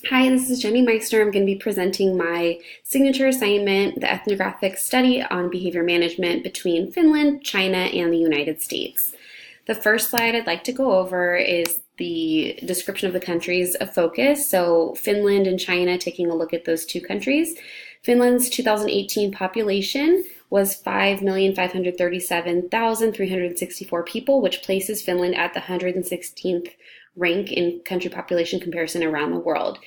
Hi, this is Jenny Meissner. I'm going to be presenting my signature assignment, the ethnographic study on behavior management between Finland, China, and the United States. The first slide I'd like to go over is the description of the countries of focus. So Finland and China, taking a look at those two countries. Finland's 2018 population was 5,537,364 people, which places Finland at the 116th rank in country population comparison around the world.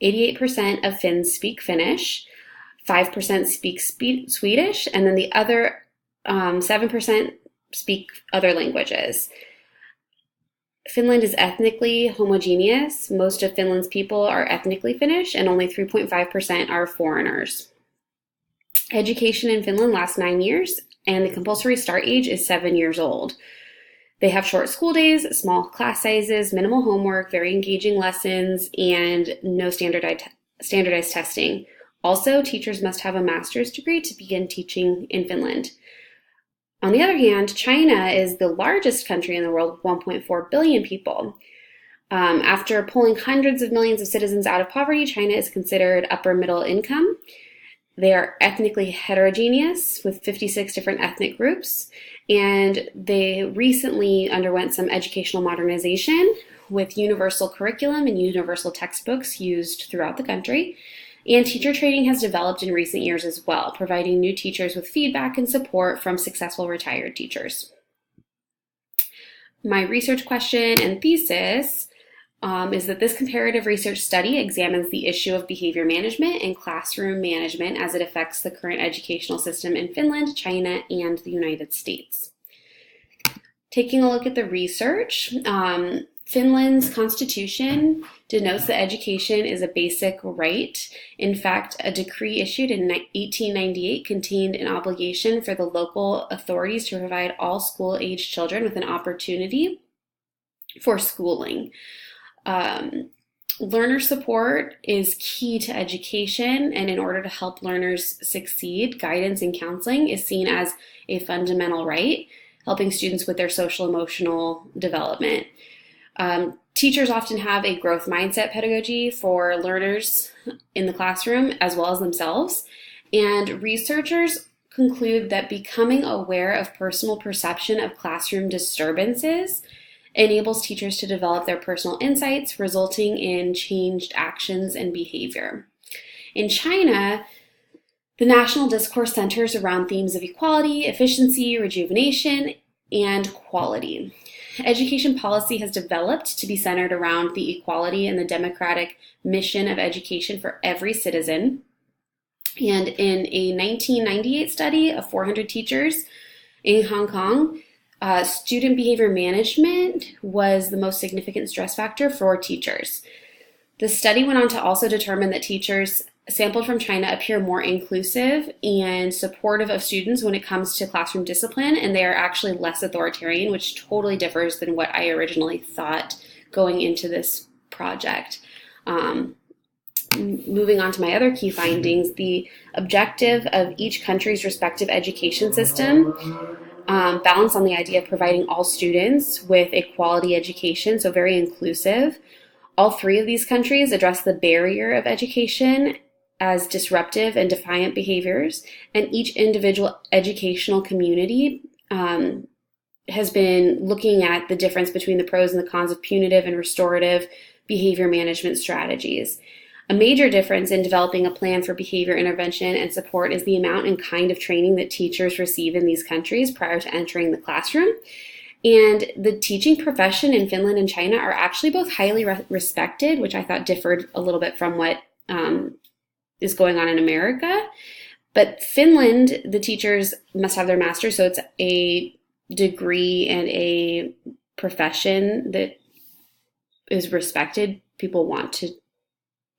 88% of Finns speak Finnish, 5% speak Swedish, and then the other 7% speak other languages. Finland is ethnically homogeneous. Most of Finland's people are ethnically Finnish, and only 3.5% are foreigners. Education in Finland lasts 9 years, and the compulsory start age is 7 years old. They have short school days, small class sizes, minimal homework, very engaging lessons, and no standardized testing. Also, teachers must have a master's degree to begin teaching in Finland. On the other hand, China is the largest country in the world with 1.4 billion people. After pulling hundreds of millions of citizens out of poverty, China is considered upper middle income. They are ethnically heterogeneous with 56 different ethnic groups, and they recently underwent some educational modernization with universal curriculum and universal textbooks used throughout the country. And teacher training has developed in recent years as well, providing new teachers with feedback and support from successful retired teachers. My research question and thesis is that this comparative research study examines the issue of behavior management and classroom management as it affects the current educational system in Finland, China, and the United States. Taking a look at the research, Finland's constitution denotes that education is a basic right. In fact, a decree issued in 1898 contained an obligation for the local authorities to provide all school-age children with an opportunity for schooling. Learner support is key to education, and in order to help learners succeed, guidance and counseling is seen as a fundamental right, helping students with their social emotional development. Teachers often have a growth mindset pedagogy for learners in the classroom as well as themselves, and researchers conclude that becoming aware of personal perception of classroom disturbances enables teachers to develop their personal insights, resulting in changed actions and behavior. In China, the national discourse centers around themes of equality, efficiency, rejuvenation, and quality. Education policy has developed to be centered around the equality and the democratic mission of education for every citizen. And in a 1998 study of 400 teachers in Hong Kong, student behavior management was the most significant stress factor for teachers. The study went on to also determine that teachers sampled from China appear more inclusive and supportive of students when it comes to classroom discipline, and they are actually less authoritarian, which totally differs than what I originally thought going into this project. Moving on to my other key findings, the objective of each country's respective education system balance on the idea of providing all students with a quality education, so very inclusive. All three of these countries address the barrier of education as disruptive and defiant behaviors, and each individual educational community has been looking at the difference between the pros and the cons of punitive and restorative behavior management strategies. A major difference in developing a plan for behavior intervention and support is the amount and kind of training that teachers receive in these countries prior to entering the classroom. And the teaching profession in Finland and China are actually both highly respected, which I thought differed a little bit from what is going on in America. But Finland, the teachers must have their master's, so it's a degree and a profession that is respected. People want to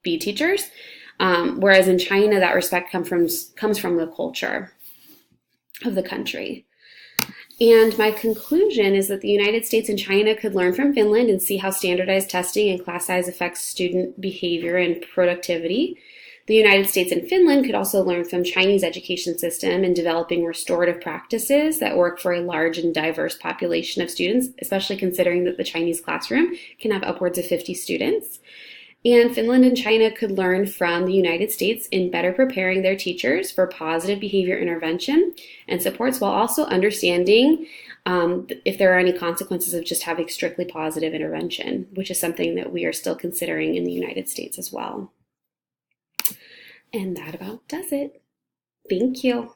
be teachers, whereas in China, that respect comes from the culture of the country. And my conclusion is that the United States and China could learn from Finland and see how standardized testing and class size affects student behavior and productivity. The United States and Finland could also learn from Chinese education system in developing restorative practices that work for a large and diverse population of students, especially considering that the Chinese classroom can have upwards of 50 students. And Finland and China could learn from the United States in better preparing their teachers for positive behavior intervention and supports, while also understanding if there are any consequences of just having strictly positive intervention, which is something that we are still considering in the United States as well. And that about does it. Thank you.